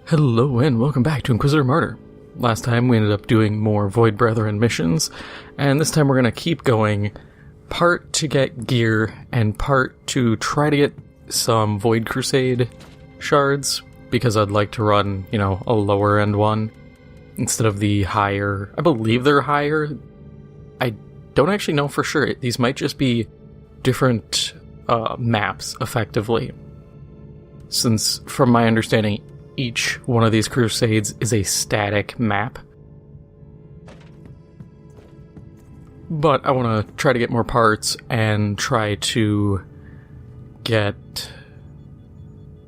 Hello and welcome back to Inquisitor Martyr. Last time we ended up doing more Void Brethren missions, and this time we're going to keep going, part to get gear, and part to try to get some Void Crusade shards, because I'd like to run, a lower end one, instead of the higher. I believe they're higher. I don't actually know for sure. These might just be different maps, effectively. Since, from my understanding, each one of these crusades is a static map. But I want to try to get more parts and try to get...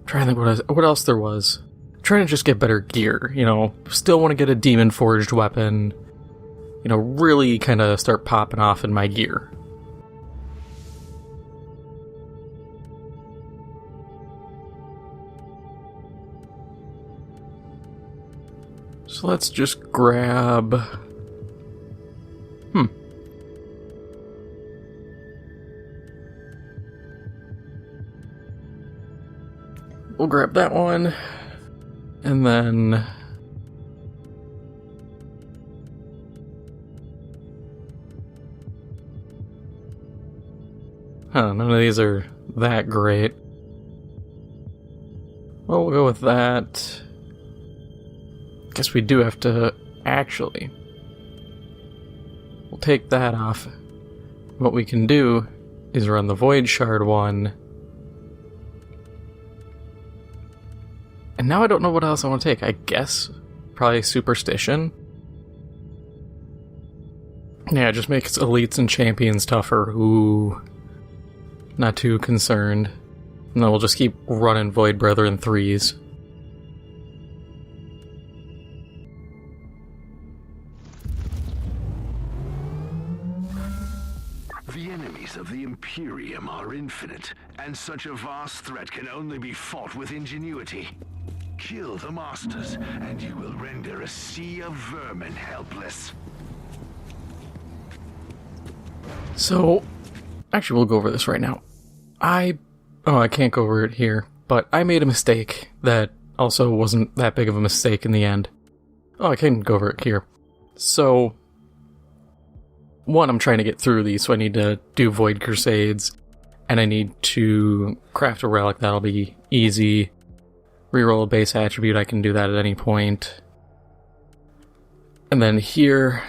trying to think what else there was. Trying to just get better gear, Still want to get a demon forged weapon. Really kind of start popping off in my gear. So let's just grab... We'll grab that one. And then... none of these are that great. Well, we'll go with that. Guess we do have to actually. We'll take that off. What we can do is run the Void Shard one. And now I don't know what else I want to take. I guess probably Superstition. Yeah, it just makes elites and champions tougher. Ooh. Not too concerned. And then we'll just keep running Void Brethren 3s. The enemies of the Imperium are infinite, and such a vast threat can only be fought with ingenuity. Kill the Masters, and you will render a sea of vermin helpless. So, actually we'll go over this right now. I can't go over it here, but I made a mistake that also wasn't that big of a mistake in the end. Oh, I can go over it here. So... one, I'm trying to get through these, so I need to do Void Crusades, and I need to craft a relic. That'll be easy. Reroll a base attribute, I can do that at any point. And then here,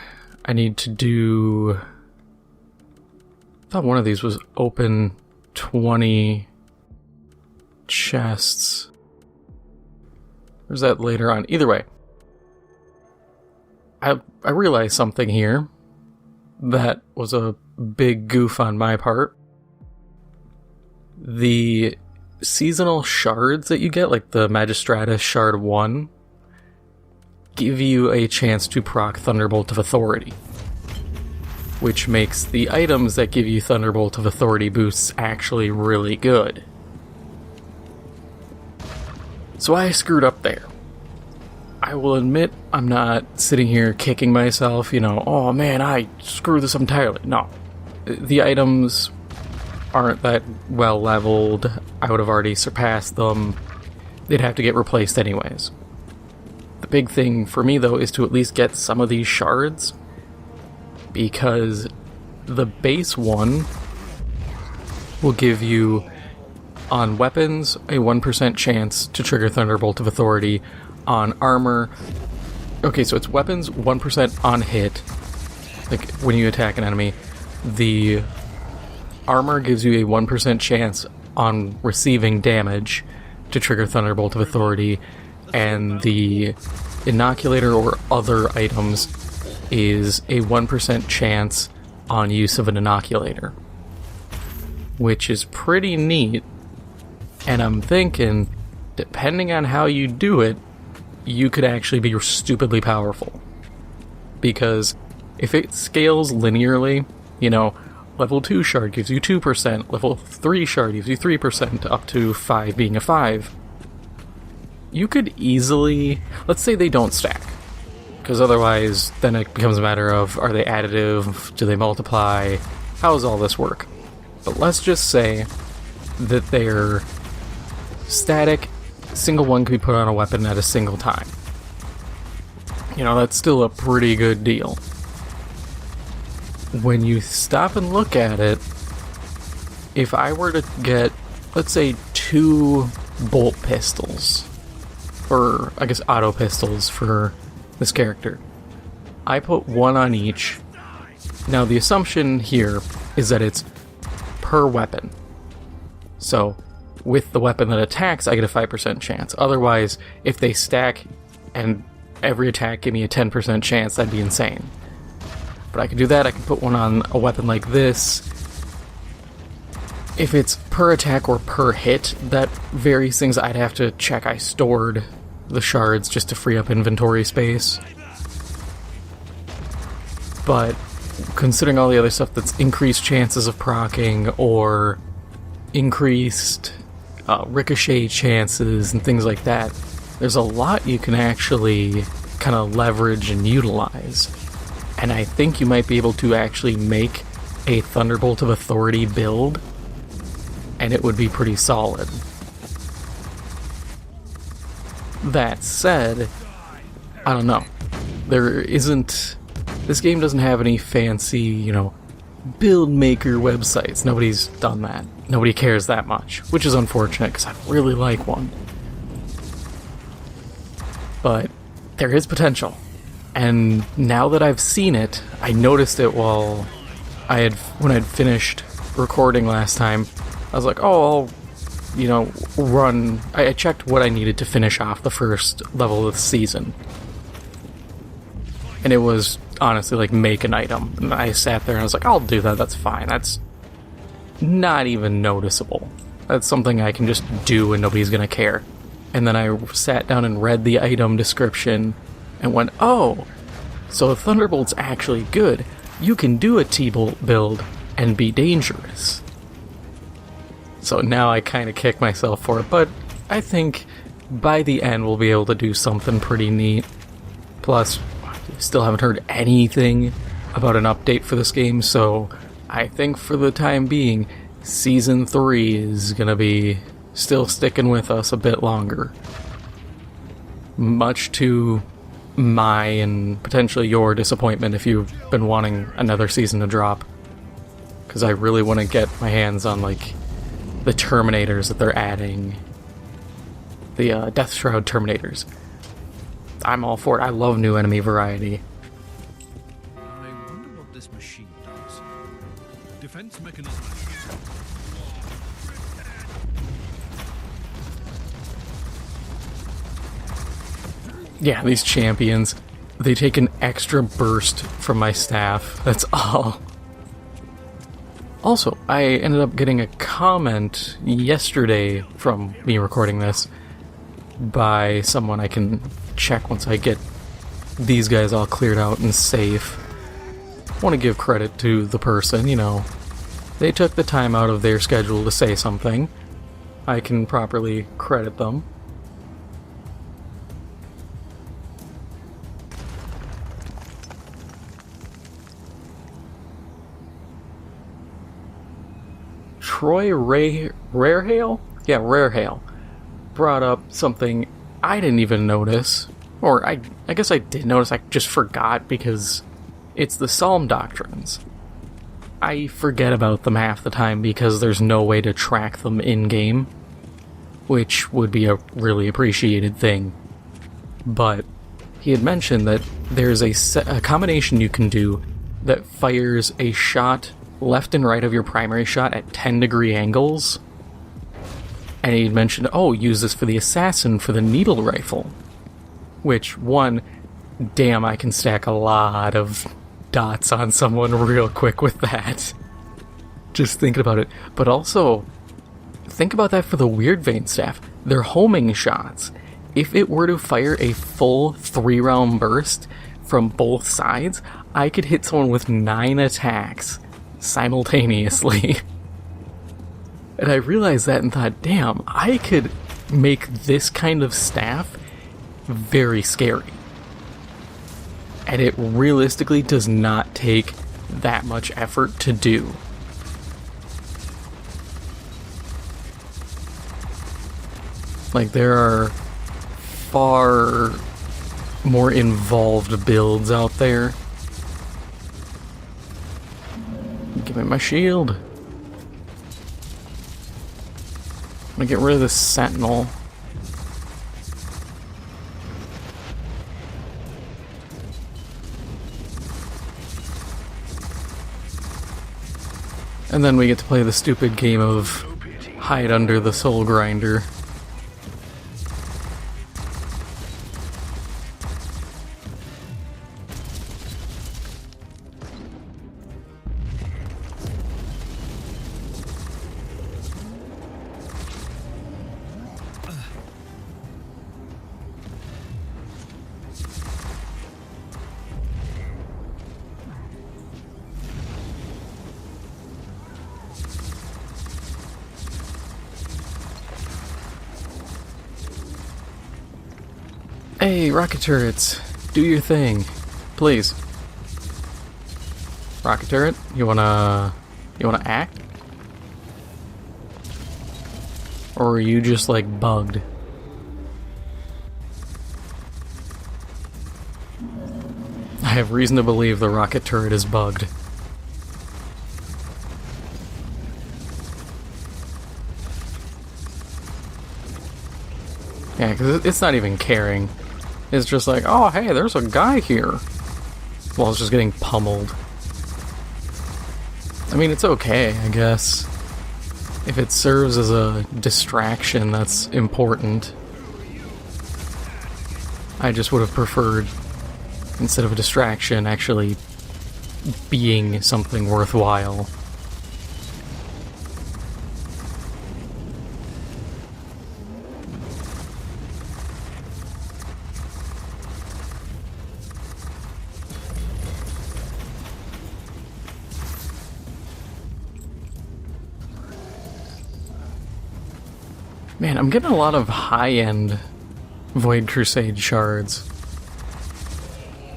I need to do... I thought one of these was open 20 chests. Or is that later on? Either way. I realized something here. That was a big goof on my part. The seasonal shards that you get, like the Magistratus Shard 1, give you a chance to proc Thunderbolt of Authority. Which makes the items that give you Thunderbolt of Authority boosts actually really good. So I screwed up there. I will admit I'm not sitting here kicking myself, oh man, I screwed this up entirely. No. The items aren't that well leveled. I would have already surpassed them. They'd have to get replaced anyways. The big thing for me, though, is to at least get some of these shards, because the base one will give you, on weapons, a 1% chance to trigger Thunderbolt of Authority. On armor, okay, so it's weapons 1% on hit, like when you attack an enemy. The armor gives you a 1% chance on receiving damage to trigger Thunderbolt of Authority, and the inoculator or other items is a 1% chance on use of an inoculator, which is pretty neat. And I'm thinking, depending on how you do it, you could actually be stupidly powerful. Because if it scales linearly, level 2 shard gives you 2%, level 3 shard gives you 3%, up to 5 being a 5. You could easily... let's say they don't stack. Because otherwise, then it becomes a matter of, are they additive? Do they multiply? How does all this work? But let's just say that they're static single one can be put on a weapon at a single time. You know, that's still a pretty good deal. When you stop and look at it, if I were to get, let's say, 2 bolt pistols, or I guess auto pistols for this character, I put 1 on each. Now the assumption here is that it's per weapon. So with the weapon that attacks, I get a 5% chance. Otherwise, if they stack and every attack give me a 10% chance, that'd be insane. But I can do that. I can put 1 on a weapon like this. If it's per attack or per hit, that varies things. I'd have to check I stored the shards just to free up inventory space. But considering all the other stuff that's increased chances of proccing or increased ricochet chances and things like that, there's a lot you can actually kind of leverage and utilize. And I think you might be able to actually make a Thunderbolt of Authority build, and it would be pretty solid. That said, I don't know. This game doesn't have any fancy, you know, build maker websites. Nobody's done that. Nobody cares that much, which is unfortunate because I really like one. But there is potential. And now that I've seen it, I noticed it when I'd finished recording last time. I was like, oh, I'll, run. I checked what I needed to finish off the first level of the season. And it was honestly like make an item. And I sat there and I was like, I'll do that, that's fine. That's not even noticeable. That's something I can just do and nobody's gonna care. And then I sat down and read the item description and went, oh, so Thunderbolt's actually good. You can do a T-Bolt build and be dangerous. So now I kind of kick myself for it, but I think by the end we'll be able to do something pretty neat. Plus, still haven't heard anything about an update for this game, so I think for the time being, Season 3 is going to be still sticking with us a bit longer. Much to my and potentially your disappointment if you've been wanting another season to drop. Because I really want to get my hands on, like, the Terminators that they're adding. The Death Shroud Terminators. I'm all for it. I love new enemy variety. I wonder what this machine does. Defense mechanism. Yeah, these champions, they take an extra burst from my staff. That's all. Also, I ended up getting a comment yesterday from me recording this by someone I can check once I get these guys all cleared out and safe. I want to give credit to the person, they took the time out of their schedule to say something. I can properly credit them. Troy Rarehale? Yeah, Rarehale brought up something I didn't even notice. Or I guess I did notice, I just forgot because it's the Psalm Doctrines. I forget about them half the time because there's no way to track them in-game, which would be a really appreciated thing. But he had mentioned that there's a combination you can do that fires a shot left and right of your primary shot at 10-degree angles. And he mentioned, use this for the assassin for the needle rifle. Which, damn, I can stack a lot of dots on someone real quick with that. Just thinking about it. But also, think about that for the Weird Vein staff. They're homing shots. If it were to fire a full 3-round burst from both sides, I could hit someone with 9 attacks simultaneously. And I realized that and thought, damn, I could make this kind of staff very scary. And it realistically does not take that much effort to do. Like, there are far more involved builds out there. Give me my shield. I'm gonna get rid of this sentinel. And then we get to play the stupid game of hide under the soul grinder. Hey, rocket turrets, do your thing, please. Rocket turret, you wanna act? Or are you just like bugged? I have reason to believe the rocket turret is bugged. Yeah, because it's not even caring. It's just like, oh, hey, there's a guy here. Well, it's just getting pummeled. I mean, it's okay, I guess. If it serves as a distraction, that's important. I just would have preferred, instead of a distraction, actually being something worthwhile. Man, I'm getting a lot of high-end Void Crusade shards.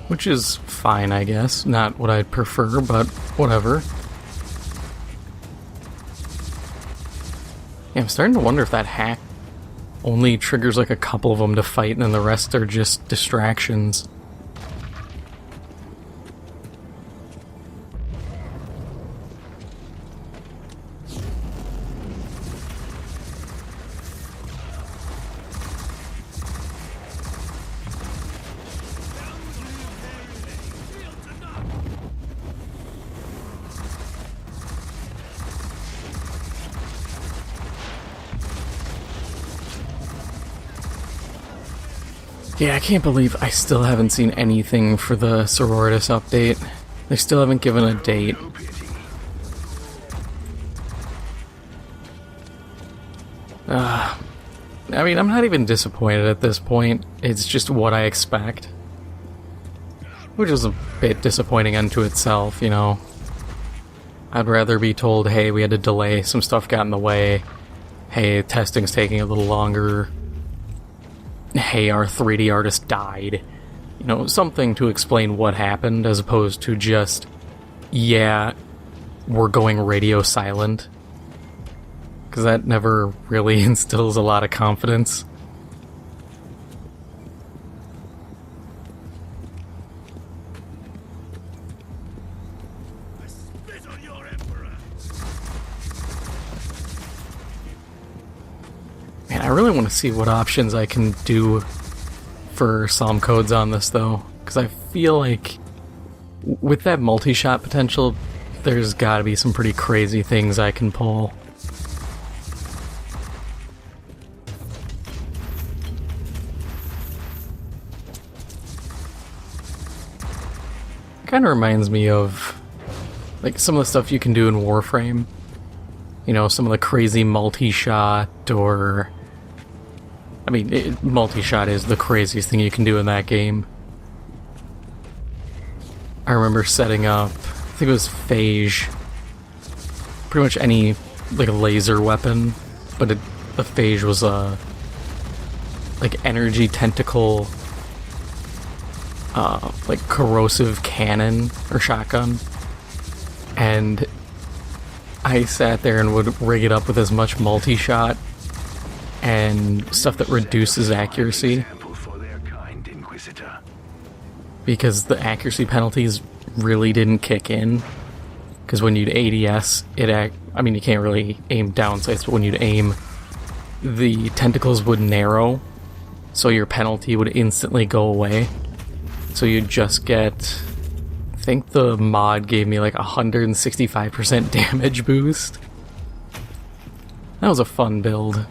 Which is fine, I guess. Not what I'd prefer, but whatever. Yeah, I'm starting to wonder if that hack only triggers like a couple of them to fight and then the rest are just distractions. Yeah, I can't believe I still haven't seen anything for the Sororitas update. They still haven't given a date. I mean, I'm not even disappointed at this point. It's just what I expect. Which is a bit disappointing unto itself, you know. I'd rather be told, hey, we had to delay, some stuff got in the way. Hey, testing's taking a little longer. Hey, our 3D artist died. You know, something to explain what happened as opposed to just, yeah, we're going radio silent. Because that never really instills a lot of confidence. Man, I really want to see what options I can do for psalm codes on this, though. Because I feel like with that multi-shot potential, there's got to be some pretty crazy things I can pull. Kind of reminds me of like some of the stuff you can do in Warframe. You know, some of the crazy multi-shot, or I mean, multi-shot is the craziest thing you can do in that game. I remember setting up, I think it was phage, pretty much any like laser weapon, but the phage was a like energy tentacle, like corrosive cannon or shotgun, and I sat there and would rig it up with as much multi-shot and stuff that reduces accuracy, Example for their kind, Inquisitor. because the accuracy penalties really didn't kick in. Because when you'd ADS, I mean, you can't really aim down sights, but when you'd aim, the tentacles would narrow, so your penalty would instantly go away. So you'd just get, I think the mod gave me like 165% damage boost. That was a fun build.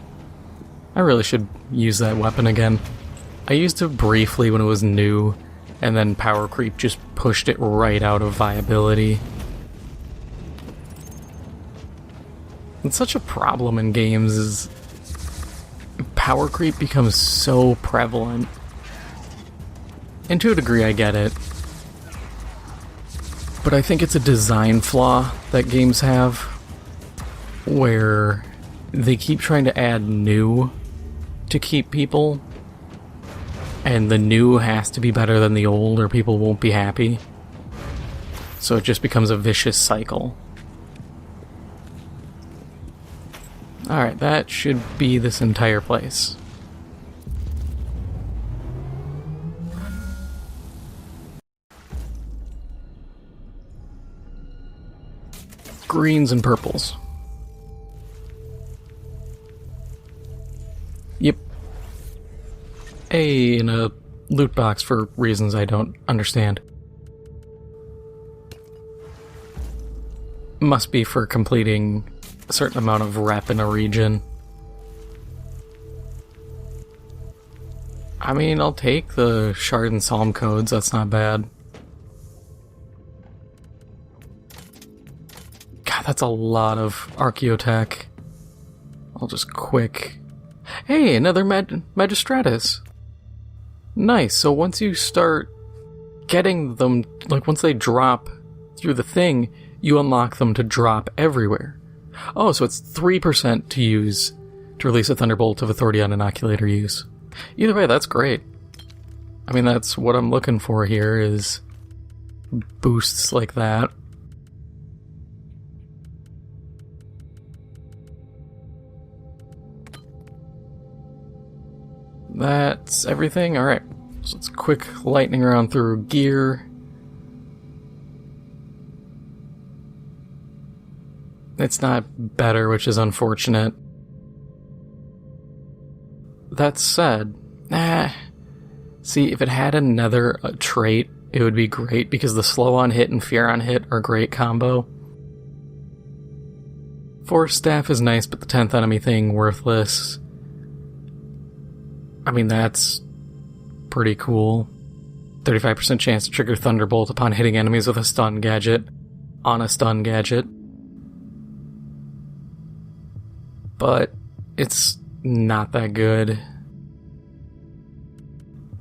I really should use that weapon again. I used it briefly when it was new, and then power creep just pushed it right out of viability. It's such a problem in games, is power creep becomes so prevalent. And to a degree I get it. But I think it's a design flaw that games have, where they keep trying to add new to keep people, and the new has to be better than the old or people won't be happy. So it just becomes a vicious cycle. Alright, that should be this entire place. Greens and purples. Yep. A in a loot box for reasons I don't understand. Must be for completing a certain amount of rep in a region. I mean, I'll take the Shard and Psalm codes, that's not bad. God, that's a lot of Archaeotech. I'll just quick... Hey, another Magistratus! Nice, so once you start getting them, like once they drop through the thing, you unlock them to drop everywhere. Oh, so it's 3% to use to release a Thunderbolt of Authority on inoculator use. Either way, that's great. I mean, that's what I'm looking for here, is boosts like that. That's everything? Alright. So let's quick lightning around through gear. It's not better, which is unfortunate. That said, see, if it had another trait, it would be great, because the slow on hit and fear on hit are a great combo. Force staff is nice, but the 10th enemy thing, worthless. I mean, that's pretty cool. 35% chance to trigger Thunderbolt upon hitting enemies with a stun gadget on a stun gadget. But it's not that good.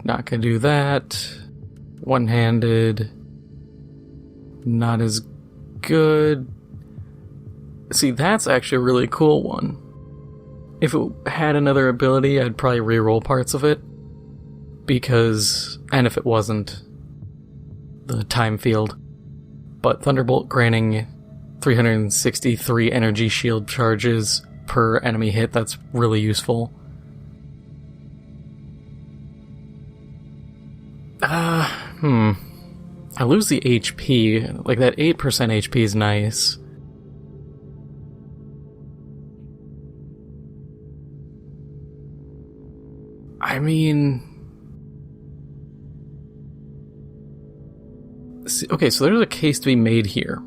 Not gonna do that. One-handed. Not as good. See, that's actually a really cool one. If it had another ability, I'd probably reroll parts of it. Because, and if it wasn't the time field. But Thunderbolt granting 363 energy shield charges per enemy hit, that's really useful. I lose the HP. Like, that 8% HP is nice. I mean... Okay, so there's a case to be made here.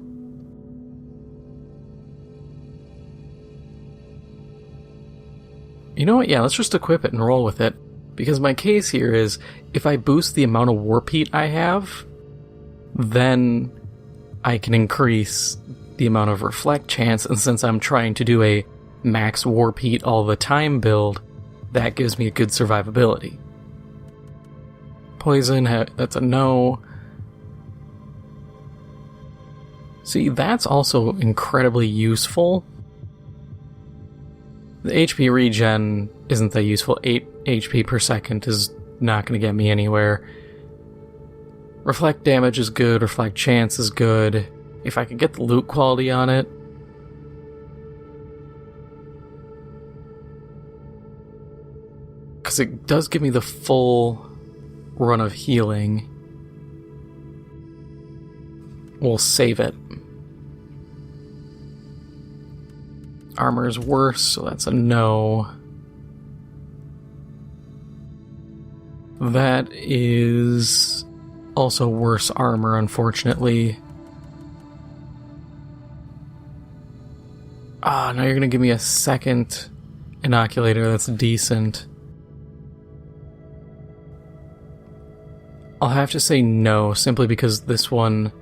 You know what? Yeah, let's just equip it and roll with it. Because my case here is, if I boost the amount of warp heat I have, then I can increase the amount of reflect chance, and since I'm trying to do a max warp heat all the time build, that gives me a good survivability. Poison, that's a no. See, that's also incredibly useful. The HP regen isn't that useful. 8 HP per second is not going to get me anywhere. Reflect damage is good, reflect chance is good. If I could get the loot quality on it. because it does give me the full run of healing. We'll save it. Armor's worse, so that's a no. That is also worse armor, unfortunately. Ah, now you're gonna give me a second inoculator that's decent. I'll have to say no, simply because this one,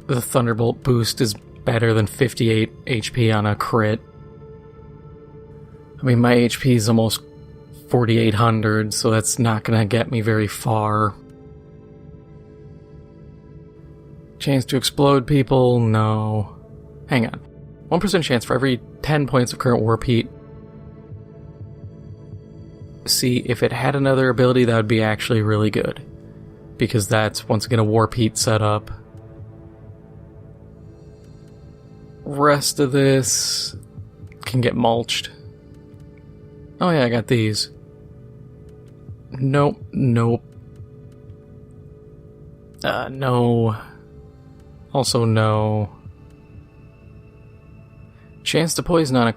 the Thunderbolt boost is better than 58 HP on a crit. I mean, my HP is almost 4,800, so that's not gonna get me very far. Chance to explode people? No. Hang on. 1% chance for every 10 points of current warp heat. See, if it had another ability, that would be actually really good. Because that's, once again, a warp heat setup. Rest of this can get mulched. Oh yeah, I got these. Nope, nope. No. Also no. Chance to poison on a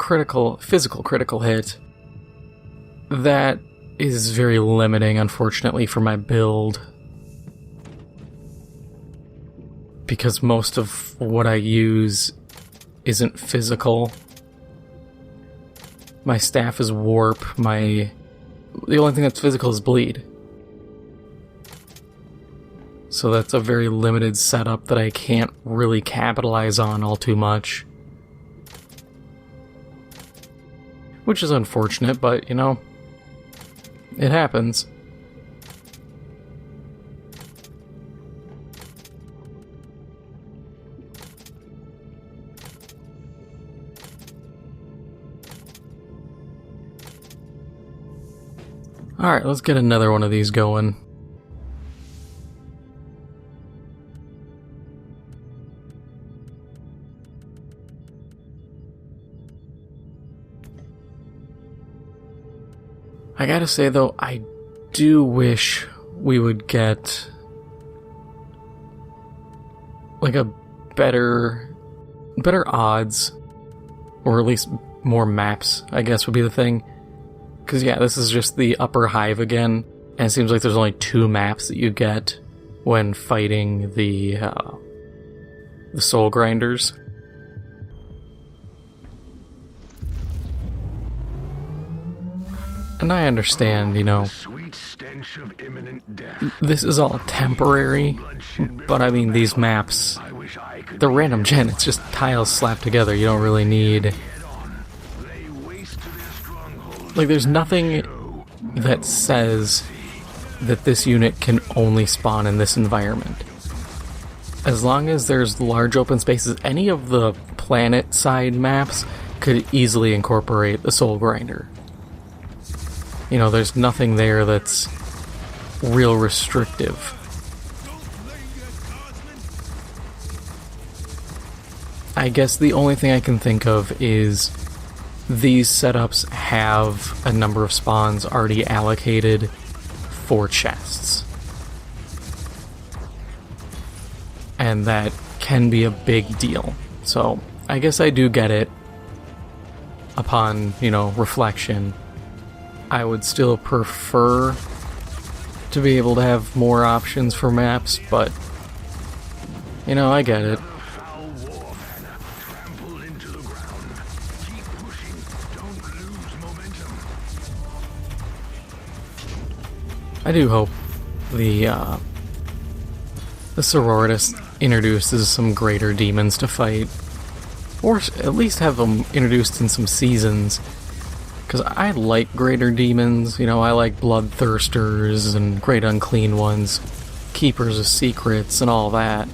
physical critical hit. That is very limiting, unfortunately, for my build. Because most of what I use isn't physical. My staff is warp, the only thing that's physical is bleed. So that's a very limited setup that I can't really capitalize on all too much. Which is unfortunate, but, you know, it happens. Alright, let's get another one of these going. I gotta say though, I do wish we would get like a better odds, or at least more maps, I guess would be the thing. Because yeah, this is just the upper hive again, and it seems like there's only 2 maps that you get when fighting the soul grinders. And I understand, you know, this is all temporary, but I mean, these maps, they're random gen, it's just tiles slapped together, you don't really need... Like, there's nothing that says that this unit can only spawn in this environment. As long as there's large open spaces, any of the planet side maps could easily incorporate the soul grinder. You know, there's nothing there that's real restrictive. I guess the only thing I can think of is these setups have a number of spawns already allocated for chests. And that can be a big deal. So, I guess I do get it. Upon, you know, reflection, I would still prefer to be able to have more options for maps, but, you know, I get it. I do hope the Sororitas introduces some greater demons to fight, or at least have them introduced in some seasons, because I like greater demons, you know, I like bloodthirsters and great unclean ones, keepers of secrets and all that.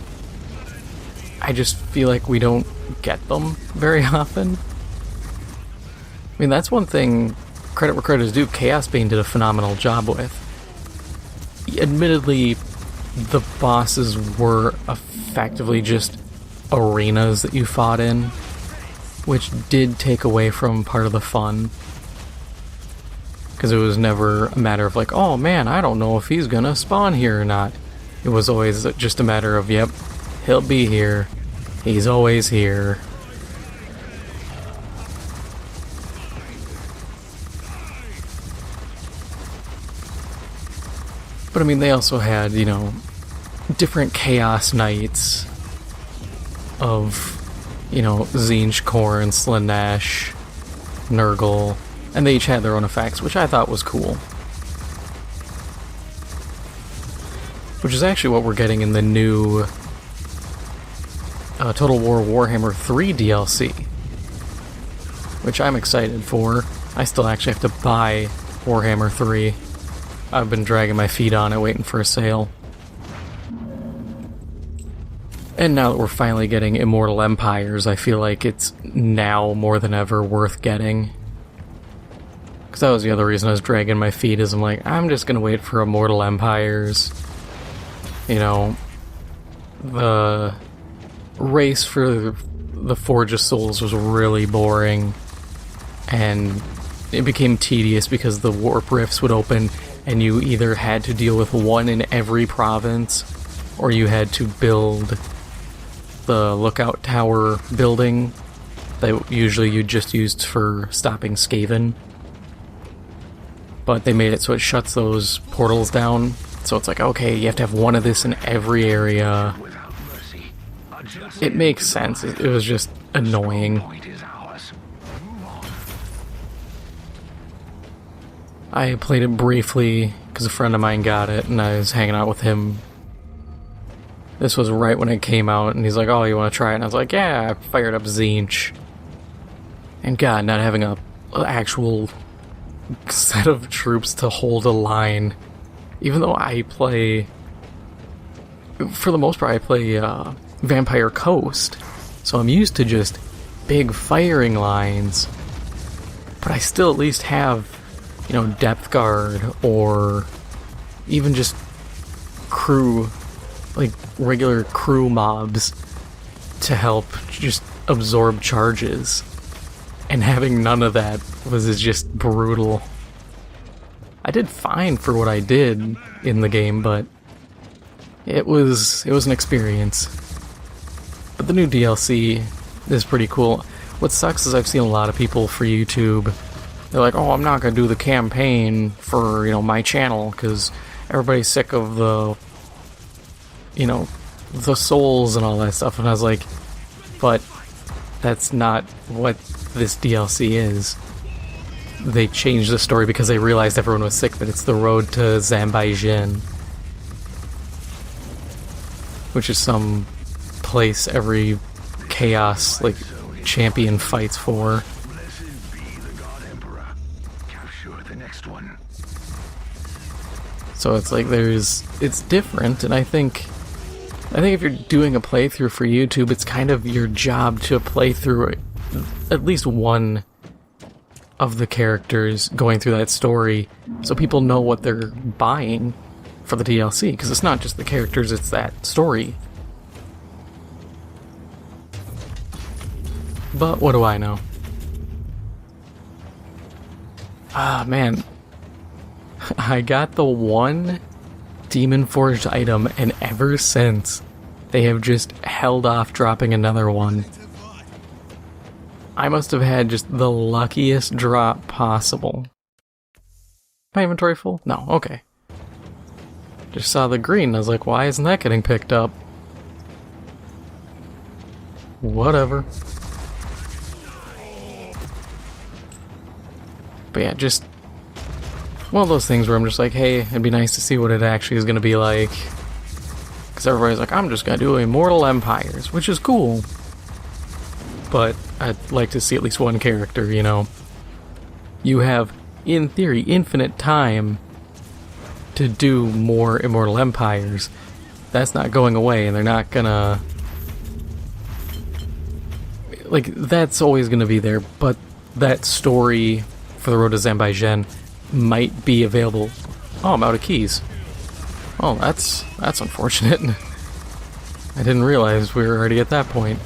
I just feel like we don't get them very often. I mean, that's one thing, credit where credit is due, Chaos Bane did a phenomenal job with. Admittedly, the bosses were effectively just arenas that you fought in, which did take away from part of the fun. Because it was never a matter of like, oh man, I don't know if he's gonna spawn here or not. It was always just a matter of, yep, he'll be here. He's always here. But I mean, they also had, you know, different Chaos Knights of, you know, Tzeentch, Khorne, Slaanesh, Nurgle, and they each had their own effects, which I thought was cool. Which is actually what we're getting in the new Total War Warhammer 3 DLC, which I'm excited for. I still actually have to buy Warhammer 3. I've been dragging my feet on it, waiting for a sale. And now that we're finally getting Immortal Empires, I feel like it's now more than ever worth getting. Because that was the other reason I was dragging my feet, is I'm like, I'm just gonna wait for Immortal Empires. You know, the race for the Forge of Souls was really boring, and it became tedious because the warp rifts would open and you either had to deal with one in every province, or you had to build the lookout tower building that usually you just used for stopping Skaven. But they made it so it shuts those portals down, so it's like, okay, you have to have one of this in every area. It makes sense, it was just annoying. I played it briefly because a friend of mine got it and I was hanging out with him. This was right when it came out, and he's like, oh, you want to try it? And I was like, yeah, I fired up Tzeentch. And God, not having an actual set of troops to hold a line. Even though I play, for the most part, I play Vampire Coast. So I'm used to just big firing lines. But I still at least have, you know, depth guard, or even just crew, like regular crew mobs to help just absorb charges. And having none of that was just brutal. I did fine for what I did in the game, but it was an experience. But the new DLC is pretty cool. What sucks is I've seen a lot of people for YouTube, they're like, oh, I'm not going to do the campaign for, you know, my channel because everybody's sick of the, you know, the souls and all that stuff. And I was like, but that's not what this DLC is. They changed the story because they realized everyone was sick, but it's the road to Zambaijin, which is some place every chaos, like, champion fights for. So it's like it's different, and I think if you're doing a playthrough for YouTube, it's kind of your job to play through at least one of the characters going through that story, so people know what they're buying for the DLC, because it's not just the characters, it's that story. But what do I know? Ah, man. I got the one Demon Forged item, and ever since, they have just held off dropping another one. I must have had just the luckiest drop possible. My inventory full? No, okay. Just saw the green, and I was like, why isn't that getting picked up? Whatever. But yeah, just one of those things where I'm just like, hey, it'd be nice to see what it actually is going to be like. Because everybody's like, I'm just going to do Immortal Empires, which is cool. But I'd like to see at least one character, you know. You have, in theory, infinite time to do more Immortal Empires. That's not going away, and they're not gonna... Like, that's always gonna be there, but that story for the Road to Zambaijin might be available. Oh, I'm out of keys. Oh, that's unfortunate. I didn't realize we were already at that point.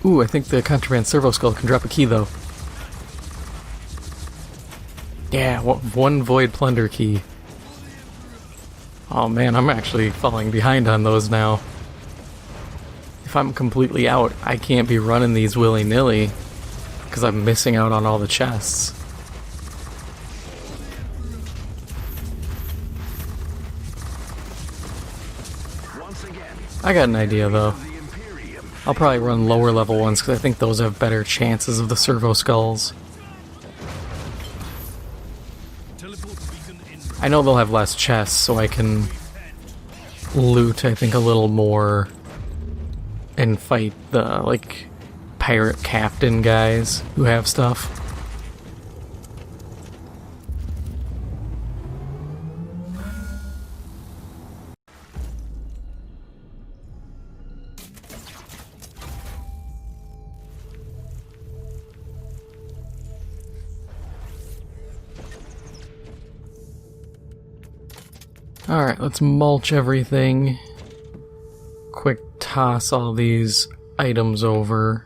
Ooh, I think the Contraband Servo Skull can drop a key, though. Yeah, one Void Plunder Key. Oh man, I'm actually falling behind on those now. If I'm completely out, I can't be running these willy-nilly, because I'm missing out on all the chests. I got an idea though. I'll probably run lower level ones because I think those have better chances of the servo skulls. I know they'll have less chests, so I can loot, I think, a little more and fight the, like, pirate captain guys who have stuff. Alright, let's mulch everything. Quick toss all these items over.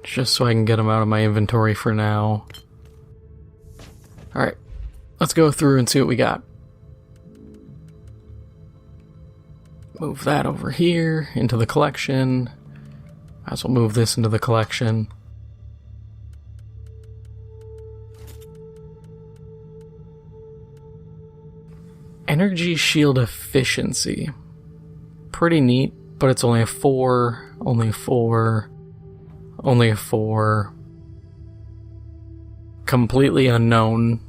Just so I can get them out of my inventory for now. Alright, let's go through and see what we got. Move that over here into the collection. I also move this into the collection. Energy shield efficiency. Pretty neat, but it's only a 4, only a 4, only a 4. Completely unknown.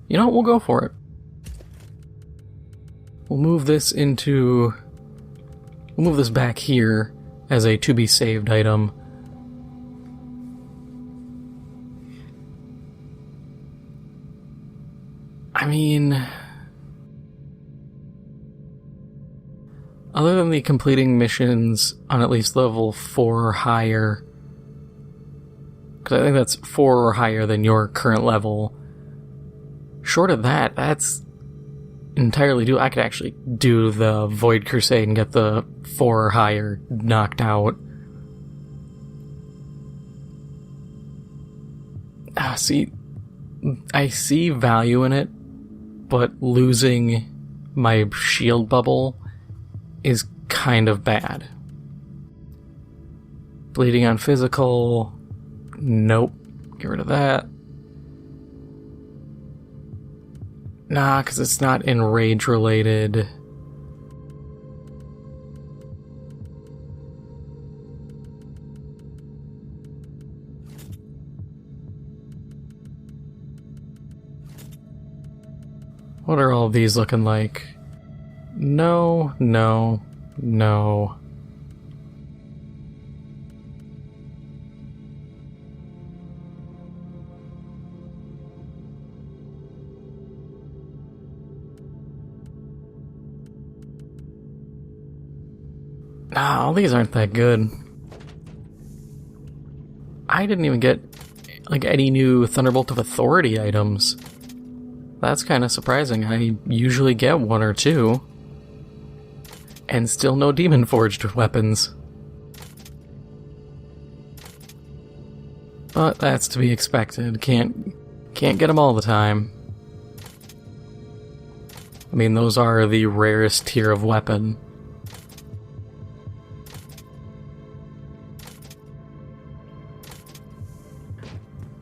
You know what, we'll go for it. We'll move this back here as a to be saved item. I mean, other than the completing missions on at least level 4 or higher, because I think that's 4 or higher than your current level, short of that, that's entirely doable. I could actually do the Void Crusade and get the 4 or higher knocked out. See, I see value in it, but losing my shield bubble is kind of bad. Bleeding on physical, nope, get rid of that. Nah, because it's not enrage related. What are all these looking like? No, no, no. Nah, all these aren't that good. I didn't even get, like, any new Thunderbolt of Authority items. That's kind of surprising. I usually get 1 or 2. And still no Demon Forged weapons. But that's to be expected. Can't get them all the time. I mean, those are the rarest tier of weapon.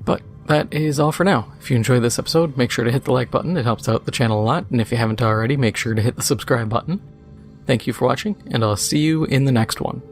But that is all for now. If you enjoyed this episode, make sure to hit the like button. It helps out the channel a lot. And if you haven't already, make sure to hit the subscribe button. Thank you for watching, and I'll see you in the next one.